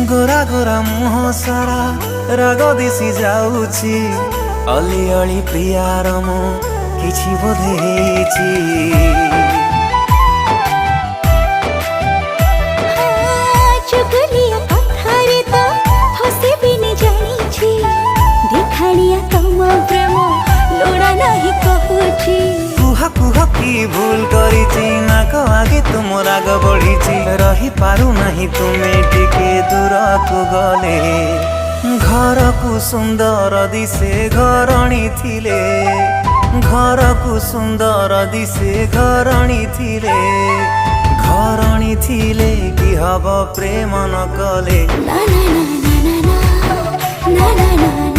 गोरा गोरा मुह सारा राग दिशी जाऊची अली अली प्रियार मु किछि बोधे हेछि। चुगलिया कथारे तो हसे बिन जानिछि देखालिया तम प्रेम लोड़ा नहीं कहूछि। कुह कुह की भूल करिछि नाक आगे तुम राग बढ़िछि रही पारु नहीं तुमे टिके दूर को गले। घर को सुंदर दिसे घरणी थिले घर को सुंदर दिसे घरणी थिले घरणी थिले कि हब प्रेम न कले। ना ना ना ना ना ना ना ना ना